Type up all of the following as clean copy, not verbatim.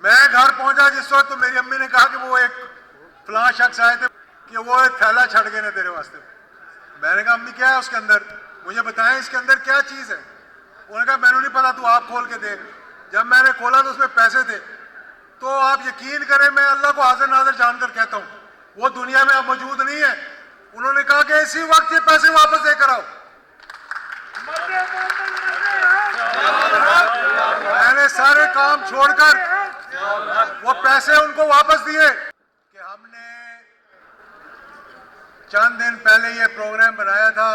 मैं घर पहुंचा जिस वक्त तो मेरी अम्मी ने कहा कि वो एक फलां शख्स आए थे कि वो एक थैला छड़ गए ना तेरे वास्ते। मैंने कहा अम्मी क्या है उसके अंदर, मुझे बताएं इसके अंदर क्या चीज़ है। उन्होंने कहा मैंने नहीं पता, तू आप खोल के देख। जब मैंने खोला तो उसमें पैसे थे। तो आप यकीन करें, मैं अल्लाह को हाजिर नाजिर जानकर कहता हूँ वो दुनिया में अब मौजूद नहीं है। उन्होंने कहा कि इसी वक्त ये पैसे वापस देकर आओ। मैंने सारे काम छोड़कर वो पैसे उनको वापस दिए कि हमने चंद दिन पहले ये प्रोग्राम बनाया था।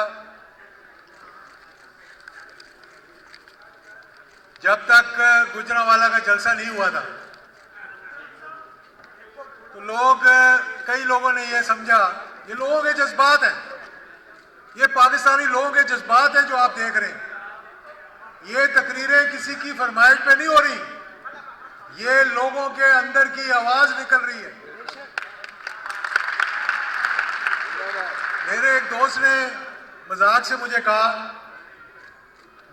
जब तक गुजरांवाला का जलसा नहीं हुआ था तो कई लोगों ने ये समझा ये लोगों के जज्बात हैं, ये पाकिस्तानी लोगों के जज्बात हैं जो आप देख रहे हैं। ये तकरीरें किसी की फरमाइश पे नहीं हो रही, ये लोगों के अंदर की आवाज निकल रही है। मेरे एक दोस्त ने मजाक से मुझे कहा,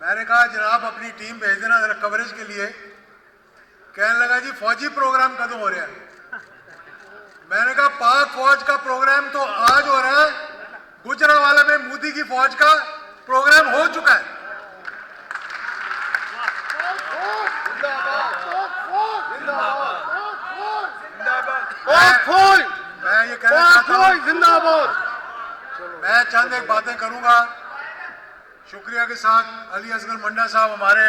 मैंने कहा जनाब अपनी टीम भेज देना जरा कवरेज के लिए। कहने लगा जी फौजी प्रोग्राम कदों हो रहा है। मैंने कहा पाक फौज का प्रोग्राम तो आज हो रहा है, गुजरांवाला में मोदी की फौज का प्रोग्राम हो चुका है। मैं ये कहना चाहता हूं, जिंदाबाद। मैं चंद एक बातें करूंगा शुक्रिया के साथ। अली असगर मंडा साहब हमारे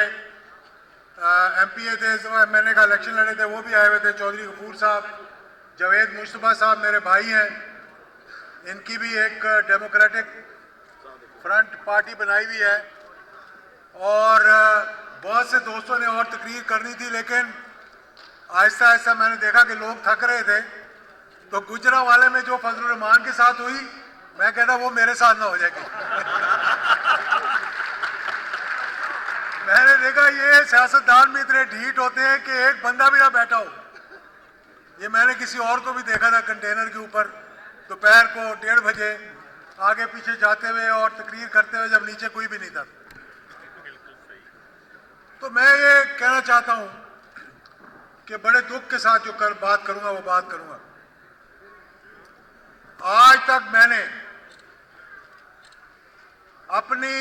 एमपीए थे, एमएनए का इलेक्शन लड़े थे, वो भी आए हुए थे। चौधरी गफूर साहब, जावेद मुश्तबा साहब मेरे भाई हैं, इनकी भी एक डेमोक्रेटिक फ्रंट पार्टी बनाई हुई है। और बहुत से दोस्तों ने और तकरीर करनी थी, लेकिन आहिस्ता आहिस्ता मैंने देखा कि लोग थक रहे थे। तो गुजरांवाले में जो फजलुर रहमान के साथ हुई, मैं कहता वो मेरे साथ ना हो जाएगी। मैंने देखा ये सियासतदान भी इतने ढीठ होते हैं कि एक बंदा भी ना बैठा हो। ये मैंने किसी और को भी देखा था कंटेनर के ऊपर दोपहर को 1:30 बजे आगे पीछे जाते हुए और तकरीर करते हुए, जब नीचे कोई भी नहीं था। तो मैं ये कहना चाहता हूं कि बड़े दुख के साथ जो बात करूंगा वो बात करूंगा। आज तक मैंने अपनी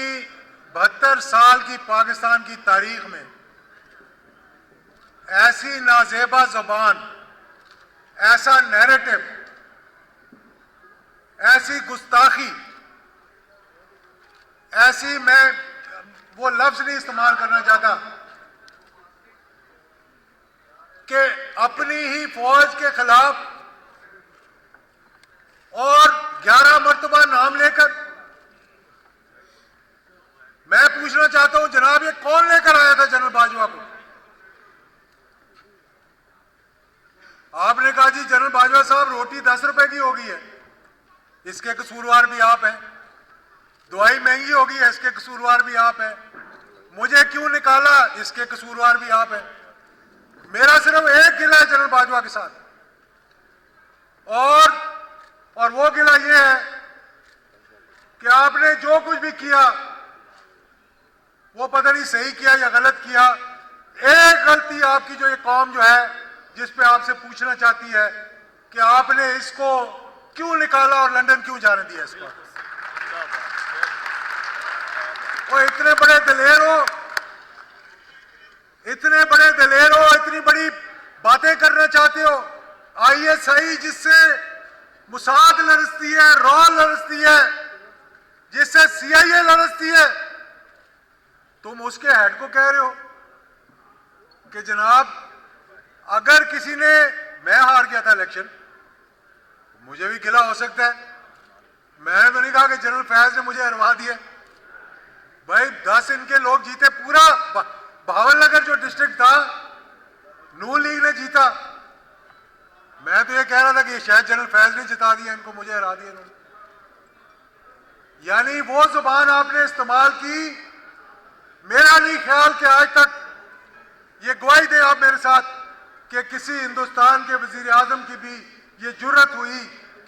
72 साल की पाकिस्तान की तारीख में ऐसी नाजेबा ज़बान, ऐसा नैरेटिव, ऐसी गुस्ताखी, ऐसी, मैं वो लफ्ज नहीं इस्तेमाल करना चाहता कि अपनी ही फौज के खिलाफ और 11 मरतबा नाम लेकर। मैं पूछना चाहता हूं जनाब, ये कौन लेकर आया था जनरल बाजवा को? आपने कहा जी जनरल बाजवा साहब रोटी 10 रुपए की हो गई है, इसके कसूरवार भी आप हैं। दवाई महंगी हो गई है, इसके कसूरवार भी आप हैं। मुझे क्यों निकाला, इसके कसूरवार भी आप हैं। मेरा सिर्फ एक गिला है जनरल बाजवा के साथ, और वो गिला ये है कि आपने जो कुछ भी किया वो पता नहीं सही किया या गलत किया। एक गलती आपकी जो ये कौम जो है जिस पे आपसे पूछना चाहती है कि आपने इसको क्यों निकाला और लंदन क्यों जाने दिया इसको। वो इतने बड़े दलेर हो, इतने बड़े दलेर हो, इतनी बड़ी बातें करना चाहते हो। आईएसआई जिससे मुसाद लड़ती है, रॉ लड़ती है, जिससे सीआईए लड़ती है, तुम उसके हेड को कह रहे हो कि जनाब अगर किसी ने, मैं हार गया था इलेक्शन, मुझे भी गिला हो सकता है। मैंने तो नहीं कहा कि जनरल फैज ने मुझे हरवा दिया। भाई 10 इनके लोग जीते, पूरा भावलनगर जो डिस्ट्रिक्ट था नून लीग ने जीता। मैं तो ये कह रहा था कि शायद जनरल फैज ने जिता दिया इनको, मुझे हरा दिया इन्होंने। यानी वो जुबान आपने इस्तेमाल की। मेरा नहीं ख्याल कि आज तक ये गवाही दे आप मेरे साथ कि किसी हिंदुस्तान के वजीर आजम की भी ये जुर्रत हुई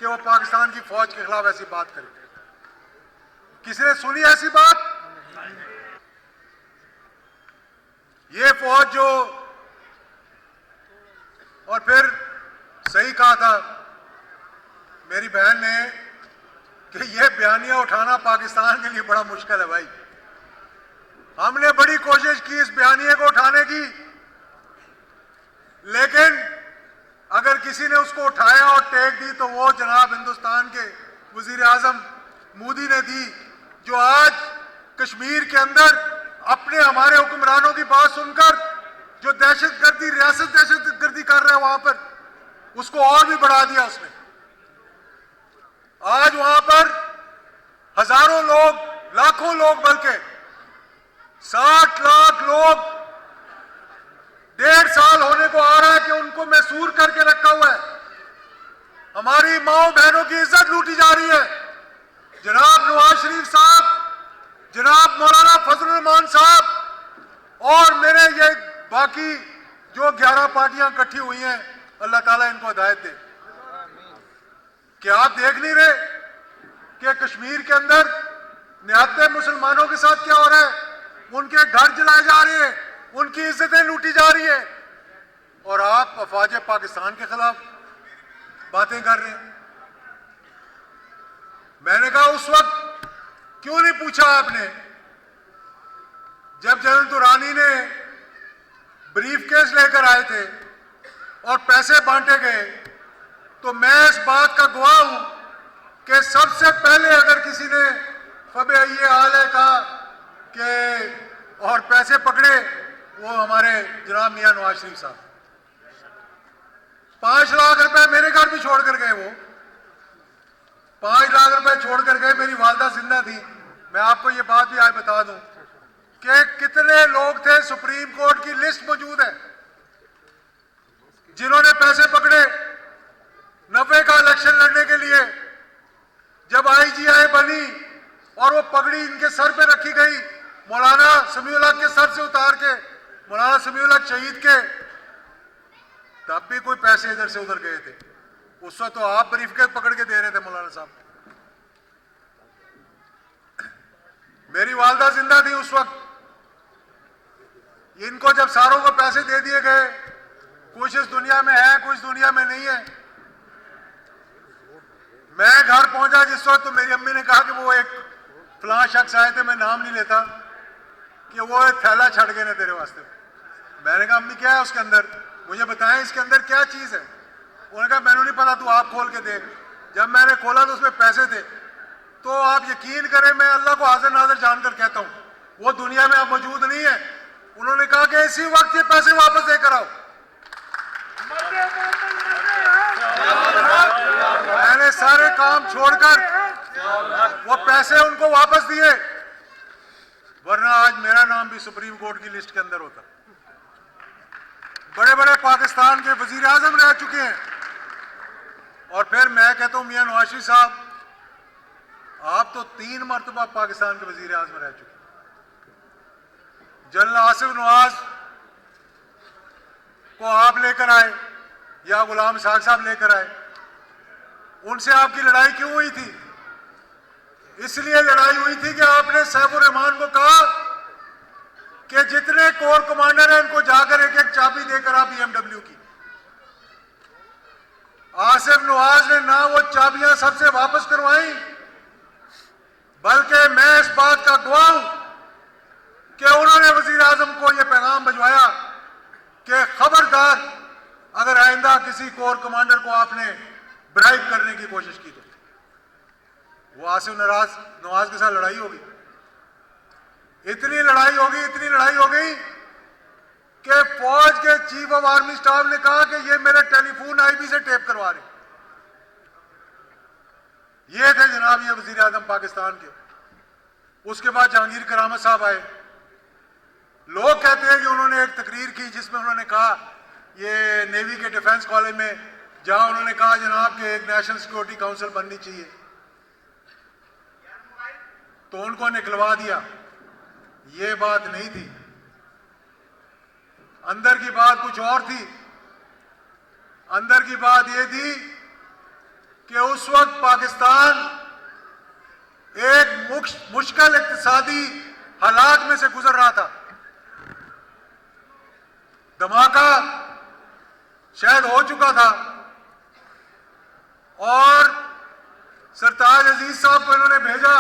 कि वो पाकिस्तान की फौज के खिलाफ ऐसी बात करे। किसी ने सुनी ऐसी बात? ये फौज जो और फिर सही कहा था मेरी बहन ने कि यह बयानिया उठाना पाकिस्तान के लिए बड़ा मुश्किल है भाई। हमने बड़ी कोशिश की इस बयानिए को उठाने की, लेकिन अगर किसी ने उसको उठाया और टेक दी तो वो जनाब हिंदुस्तान के वजीर आजम मोदी ने दी, जो आज कश्मीर के अंदर अपने हमारे हुक्मरानों की बात सुनकर जो दहशतगर्दी, रियासत दहशतगर्दी कर रहा है वहां पर, उसको और भी बढ़ा दिया उसने। आज वहां पर हजारों लोग, लाखों लोग, बल्कि 60 लाख लोग 1.5 साल होने को आ रहा है कि उनको मैसूर करके रखा हुआ है। हमारी माओ बहनों की इज्जत लूटी जा रही है। जनाब नवाज शरीफ साहब, जनाब मौलाना फजल रहमान साहब और मेरे ये बाकी जो 11 पार्टियां इकट्ठी हुई हैं, अल्लाह ताला इनको हिदायत दे। क्या आप देख नहीं रहे कि कश्मीर के अंदर निहत्ते मुसलमानों के साथ क्या हो रहा है? उनके घर जलाए जा रहे हैं, उनकी इज्जतें लूटी जा रही है, और आप अफवाज पाकिस्तान के खिलाफ बातें कर रहे हैं। मैंने कहा उस वक्त क्यों नहीं पूछा आपने, जब जनरल दुरानी ने ब्रीफ केस लेकर आए थे और पैसे बांटे गए, तो मैं इस बात का गवाह हूं कि सबसे पहले अगर किसी ने फबे ये हाल है कहा कि और पैसे पकड़े, वो हमारे जनाब मियां नवाज शरीफ साहब। 5 लाख रुपए मेरे घर भी छोड़ कर गए। वो 5 लाख रुपए छोड़ कर गए। मेरी वालदा जिंदा थी। मैं आपको ये बात भी आज बता दूं कि कितने लोग थे, सुप्रीम कोर्ट की लिस्ट मौजूद है, जिन्होंने पैसे पकड़े 90 का इलेक्शन लड़ने के लिए। जब IGI बनी और वो पगड़ी इनके सर पे रखी गई, मौलाना समीउल हक के सर से उतार के, मौलाना समीउल हक शहीद के, तब भी कोई पैसे इधर से उधर गए थे। उस वक्त तो आप ब्रीफकेस पकड़ के दे रहे थे मौलाना साहब। मेरी वालदा जिंदा थी उस वक्त। इनको जब सारों को पैसे दे दिए गए, कुछ इस दुनिया में है, कुछ दुनिया में नहीं है। मैं घर पहुंचा जिस वक्त, तो मेरी अम्मी ने कहा कि वो एक फलां शख्स आए थे, मैं नाम नहीं लेता, कि वो एक थैला छड़ गए ने तेरे वास्ते। मैंने कहा अम्मी क्या है उसके अंदर, मुझे बताएं इसके अंदर क्या चीज है। उन्होंने कहा मैंने नहीं पता, तू आप खोल के देख। जब मैंने खोला तो उसमें पैसे थे। तो आप यकीन करें, मैं अल्लाह को हाजिर नाजिर जानकर कहता हूं, वो दुनिया में अब मौजूद नहीं है। उन्होंने कहा कि इसी वक्त ये पैसे वापस देकर आओ। मैंने सारे काम छोड़कर वो पैसे उनको वापस दिए, वरना आज मेरा नाम भी सुप्रीम कोर्ट की लिस्ट के अंदर होता। बड़े बड़े पाकिस्तान के वजीर आजम रह चुके हैं। और फिर मैं कहता हूं मियां नवाज शरीफ साहब, आप तो 3 मरतबा पाकिस्तान के वजीर आजम रह चुके हैं। जनरल आसिफ नवाज को आप लेकर आए या गुलाम इसहाक साहब लेकर आए, उनसे आपकी लड़ाई क्यों हुई थी? इसलिए लड़ाई हुई थी कि आपने सैफुर रहमान को कहा कि जितने कोर कमांडर हैं उनको जाकर एक एक चाबी देकर आप BMW की। आसिफ नवाज ने ना वो चाबियां सबसे वापस करवाई, बल्कि मैं इस बात का गवाह हूं कि उन्होंने वजीर आजम को यह पैगाम भिजवाया कि खबरदार, अगर आइंदा किसी कोर कमांडर को आपने ब्राइब करने की कोशिश की तो वो आसिफ नवाज के साथ लड़ाई होगी। इतनी लड़ाई हो गई कि फौज के चीफ ऑफ आर्मी स्टाफ ने कहा कि ये मेरे टेलीफोन IB से टेप करवा रहे। ये थे जनाब ये वजीर आजम पाकिस्तान के। उसके बाद जहांगीर करामत साहब आए। लोग कहते हैं कि उन्होंने एक तकरीर की जिसमें उन्होंने कहा, ये नेवी के डिफेंस कॉलेज में, जहां उन्होंने कहा जनाब कि एक नेशनल सिक्योरिटी काउंसिल बननी चाहिए, तो उनको निकलवा दिया। ये बात नहीं थी, अंदर की बात कुछ और थी। अंदर की बात यह थी कि उस वक्त पाकिस्तान एक मुश्किल इक्तिसादी हालात में से गुजर रहा था। धमाका शायद हो चुका था और सरताज अजीज साहब को इन्होंने भेजा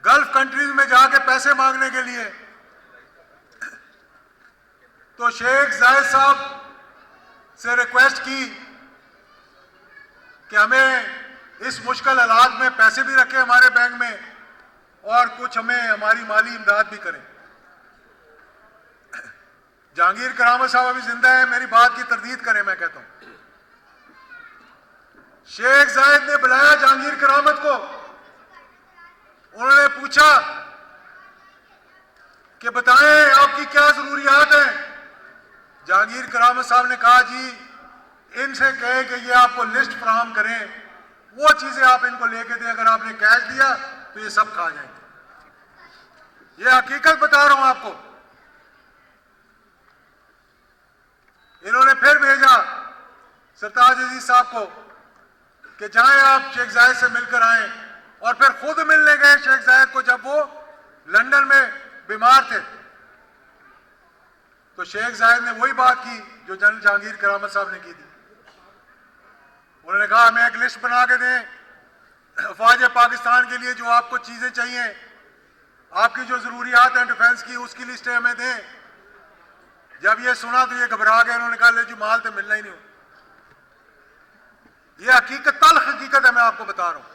गल्फ कंट्रीज में जाके पैसे मांगने के लिए। तो शेख जायद साहब से रिक्वेस्ट की कि हमें इस मुश्किल हालात में पैसे भी रखें हमारे बैंक में और कुछ हमें हमारी माली इमदाद भी करें। जहांगीर करामत साहब अभी जिंदा है, मेरी बात की तरदीद करें। मैं कहता हूं शेख जायद ने बुलाया जहांगीर करामत को, उन्होंने पूछा कि बताएं आपकी क्या जरूरियात हैं। जहांगीर करामत साहब ने कहा जी इनसे कहे कि ये आपको लिस्ट फराहम करें, वो चीजें आप इनको लेके दें, अगर आपने कैश दिया तो ये सब खा जाएंगे। ये हकीकत बता रहा हूं आपको। इन्होंने फिर भेजा सरताज अजीज साहब को कि जाएं आप शेख जायद से मिलकर आएं, और फिर खुद मिलने गए शेख जायद को जब वो लंदन में बीमार थे। तो शेख जायद ने वही बात की जो जनरल जहांगीर करामत साहब ने की थी। उन्होंने कहा हमें एक लिस्ट बना के दें फौज पाकिस्तान के लिए, जो आपको चीजें चाहिए, आपकी जो जरूरियात हैं डिफेंस की, उसकी लिस्टें हमें दें। जब ये सुना तो ये घबरा गए, उन्होंने कहा ले जी माल तो मिलना ही नहीं। ये हकीकत, तल्ख हकीकत है, मैं आपको बता रहा हूं।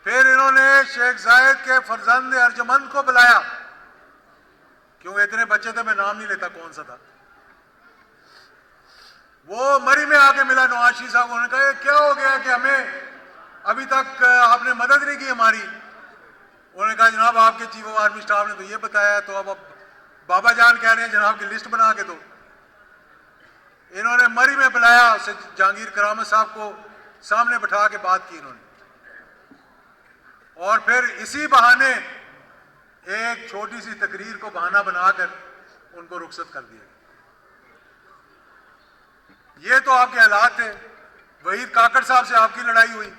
फिर इन्होंने शेख जायद के फरजंद अर्जमंद को बुलाया, क्यों इतने बच्चे थे मैं नाम नहीं लेता कौन सा था। वो मरी में आके मिला नवाज शरीफ साहब, उन्होंने कहा क्या हो गया कि हमें अभी तक आपने मदद नहीं की हमारी। उन्होंने कहा जनाब आपके चीफ ऑफ आर्मी स्टाफ ने तो ये बताया, तो अब बाबा जान कह रहे हैं जनाब की लिस्ट बना के दो। इन्होंने मरी में बुलाया उसे, जहांगीर करामत साहब को सामने बैठा के बात की इन्होंने, और फिर इसी बहाने एक छोटी सी तकरीर को बहाना बनाकर उनको रुखसत कर दिया। ये तो आपके हालात थे। वहीद काकड़ साहब से आपकी लड़ाई हुई,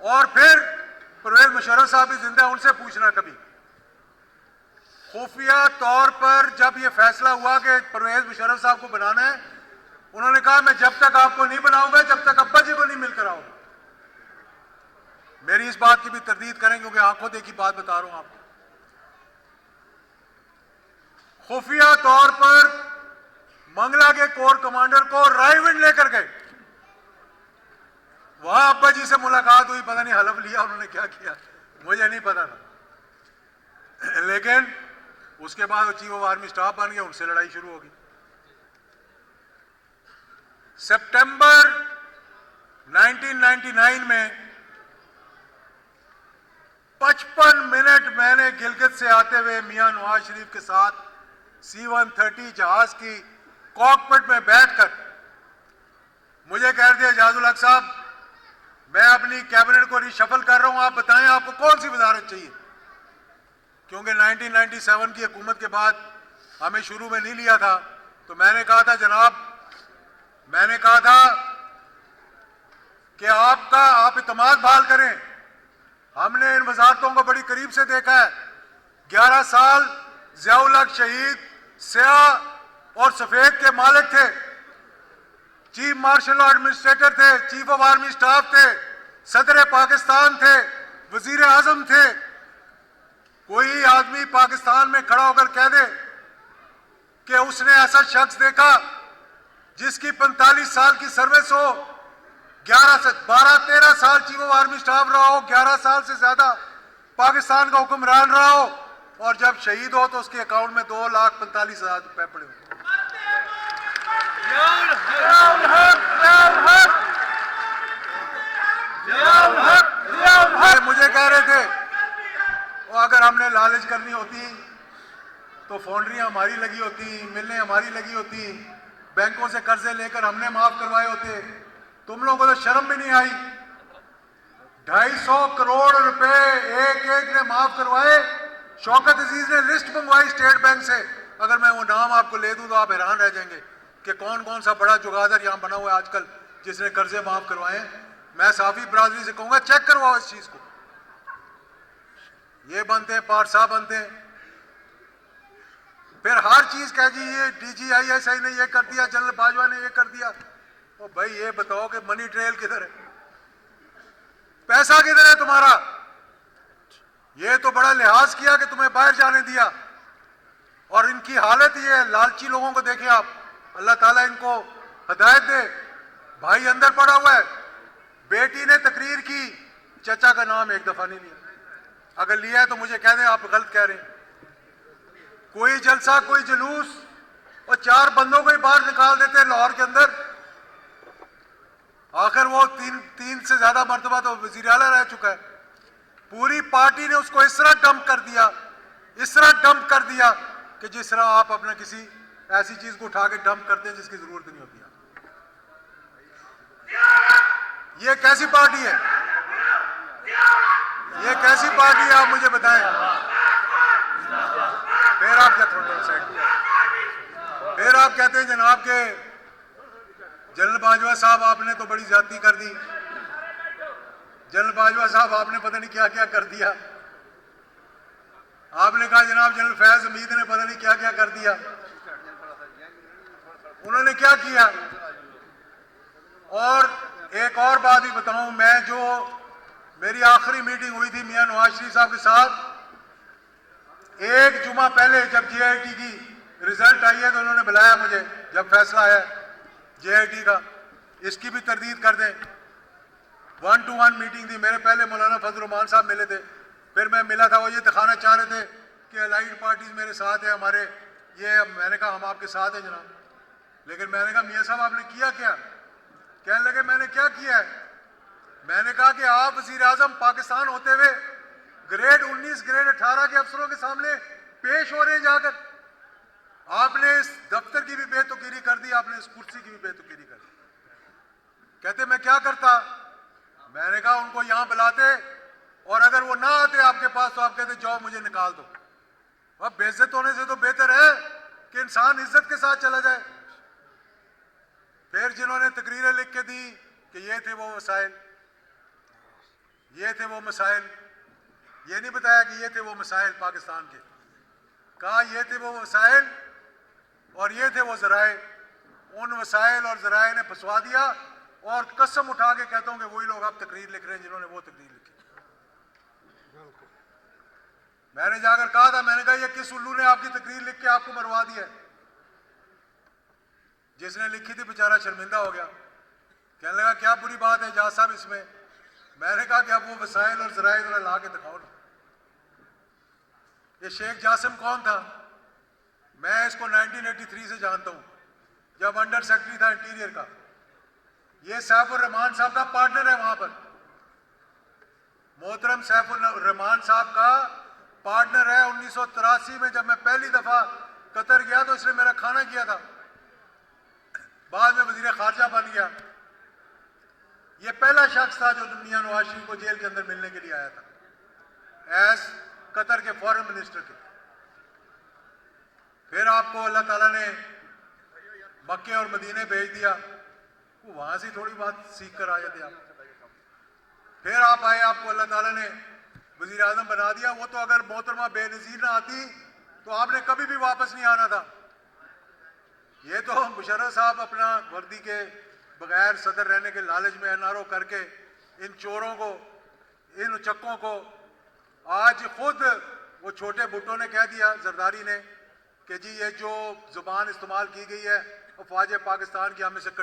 और फिर परवेज मुशर्रफ साहब भी जिंदा, उनसे पूछना कभी खुफिया तौर पर जब यह फैसला हुआ कि परवेज मुशर्रफ साहब को बनाना है, उन्होंने कहा मैं जब तक आपको नहीं बनाऊंगा जब तक अब्बा जी को नहीं मिलकर आऊंगा। मेरी इस बात की भी तरदीद करें क्योंकि आंखों देखी बात बता रहा हूं आपको। खुफिया तौर पर मंगला के कोर कमांडर को रायविंड लेकर गए, वहां अब्बा जी से मुलाकात हुई, पता नहीं हलफ लिया उन्होंने क्या किया मुझे नहीं पता था, लेकिन उसके बाद वो चीफ ऑफ आर्मी स्टाफ बन गया, उनसे लड़ाई शुरू होगी। सितंबर 1999 में 55 मिनट मैंने गिलगित से आते हुए मियां नवाज शरीफ के साथ C-130 जहाज की कॉकपिट में बैठकर मुझे कह दिया एजाजुल हक साहब मैं अपनी कैबिनेट को रिशफल कर रहा हूं, आप बताएं आपको कौन सी वजारत चाहिए। क्योंकि 1997 की हुकूमत के बाद हमें शुरू में नहीं लिया था, तो मैंने कहा था जनाब, मैंने कहा था कि आप इत्मीनान बहाल करें। हमने इन वजारतों को बड़ी करीब से देखा है। 11 साल ज़ियाउल हक शहीद स्याह और सफेद के मालिक थे, चीफ मार्शल एडमिनिस्ट्रेटर थे, चीफ ऑफ आर्मी स्टाफ थे, सदर पाकिस्तान थे, वजीर आजम थे। कोई आदमी पाकिस्तान में खड़ा होकर कह दे कि उसने ऐसा शख्स देखा जिसकी 45 साल की सर्विस हो, 12-13 साल चीफ ऑफ आर्मी स्टाफ रहा हो, 11 साल से ज्यादा पाकिस्तान का हुक्मरान रहा हो, और जब शहीद हो तो उसके अकाउंट में 2,45,000 रुपए पड़े हो। मुझे कह रहे थे वो अगर हमने लालच करनी होती तो फाउंड्रियां हमारी लगी होती, मिलें हमारी लगी होती, बैंकों से कर्जे लेकर हमने माफ करवाए होते। तुम लोगों को तो शर्म भी नहीं आई। 250 करोड़ रुपए एक ने माफ करवाए। शौकत अजीज ने लिस्ट मंगवाई स्टेट बैंक से, अगर मैं वो नाम आपको ले दूं तो आप हैरान रह जाएंगे कि कौन कौन सा बड़ा जुगादर यहां बना हुआ है आजकल जिसने कर्जे माफ करवाए। मैं साफी बरादरी से कहूंगा चेक करवाओ इस चीज को। ये बनते हैं, पाठ साहब बनते हैं। फिर हर चीज कह जी ये DGISI ने ये कर दिया, जनरल बाजवा ने ये कर दिया। तो भाई ये बताओ कि मनी ट्रेल किधर है, पैसा किधर है तुम्हारा? ये तो बड़ा लिहाज किया कि तुम्हें बाहर जाने दिया, और इनकी हालत ये है। लालची लोगों को देखें आप, अल्लाह ताला इनको हिदायत दे। भाई अंदर पड़ा हुआ है, बेटी ने तकरीर की, चचा का नाम एक दफा नहीं लिया। अगर लिया है तो मुझे कह दें आप गलत कह रहे हैं। कोई जलसा, कोई जुलूस, और 4 बंदों को ही बाहर निकाल देते हैं लाहौर के अंदर। आखिर वो तीन से ज्यादा मर्तबा तो वजीर आला रह चुका है। पूरी पार्टी ने उसको इस तरह डंप कर दिया, इस तरह डंप कर दिया कि जिस तरह आप अपने किसी ऐसी चीज को उठा के डंप करते हैं जिसकी जरूरत नहीं होती है। ये कैसी पार्टी है? ये कैसी पार्टी है, आप मुझे बताएं। फिर आप क्या थोड़ा साइड, फिर आप कहते हैं जनाब के जनरल बाजवा साहब आपने तो बड़ी ज्यादती कर दी। जनरल बाजवा साहब आपने पता नहीं क्या क्या कर दिया। आपने कहा जनाब जनरल फैज हमीद ने पता नहीं क्या क्या कर दिया। उन्होंने क्या किया? और एक और बात भी बताऊं, मैं जो मेरी आखिरी मीटिंग हुई थी मियां नवाज शरीफ साहब के साथ, एक जुमा पहले जब JIT की रिजल्ट आई है तो उन्होंने बुलाया मुझे, जब फैसला आया JIT का, इसकी भी तरदीद कर दें। 1-to-1 मीटिंग थी। मेरे पहले मौलाना फजल रहमान साहब मिले थे, फिर मैं मिला था। वो ये दिखाना चाह रहे थे कि अलाइड पार्टीज मेरे साथ है हमारे, ये मैंने कहा हम आपके साथ हैं जनाब। लेकिन मैंने कहा मियां साहब आपने किया क्या? कहने लगे मैंने क्या किया है? मैंने कहा कि आप वजीर आजम पाकिस्तान होते हुए ग्रेड 19 ग्रेड 18 के अफसरों के सामने पेश हो रहे हैं जाकर। आपने इस दफ्तर की भी बेतुकीरी कर दी, आपने इस कुर्सी की भी बेतुकीरी कर दी। कहते मैं क्या करता? मैंने कहा उनको यहां बुलाते, और अगर वो ना आते आपके पास तो आप कहते जाओ मुझे निकाल दो। अब बेइज्जत होने से तो बेहतर है कि इंसान इज्जत के साथ चला जाए। फिर जिन्होंने तकरीरें लिख के दी कि ये थे वो मसाइल, ये थे वो मसाइल, ये नहीं बताया कि ये थे वो मसाइल पाकिस्तान के। कहा ये थे वो मसाइल और ये थे वो जराए। उन वसाइल और जराए ने फंसवा दिया, और कसम उठा के कहता हूं कि वही लोग अब तकरीर लिख रहे हैं जिन्होंने वो तकरीर लिखी। मैंने जाकर कहा था, मैंने कहा ये किस उल्लू ने आपकी तकरीर लिख के आपको मरवा दिया? जिसने लिखी थी बेचारा शर्मिंदा हो गया, कहने लगा क्या बुरी बात है जहाज साहब इसमें। मैंने कहा कि अब वो वसाइल और जराए जरा ला के दिखाओ ना। ये शेख जासिम कौन था? मैं इसको 1983 से जानता हूं, जब अंडर सेक्रेटरी था इंटीरियर का। ये सैफुर रहमान साहब का पार्टनर है वहां पर। मोहतरम सैफुर रहमान साहब का पार्टनर है। 1983 में जब मैं पहली दफा कतर गया तो इसने मेरा खाना किया था, बाद में वजीर खारजा बन गया। ये पहला शख्स था जो मियां नवाज शरीफ को जेल के अंदर मिलने के लिए आया था एज कतर के फॉरेन मिनिस्टर के। फिर आपको अल्लाह ताला ने मक्के और मदीने भेज दिया, वहां से थोड़ी बात सीख कर आए थे आप। फिर आप आए, आपको अल्लाह ताला ने वजीर आजम बना दिया। वो तो अगर मोहतरमा बेनजीर ना आती तो आपने कभी भी वापस नहीं आना था। ये तो मुशर्रफ साहब अपना वर्दी के बगैर सदर रहने के लालच में NRO करके इन चोरों को, इन उचक्कों को, आज खुद वो छोटे भुट्टो ने कह दिया, जरदारी ने, कि जी ये जो जुबान इस्तेमाल की गई है अफवाज पाकिस्तान की, हमें से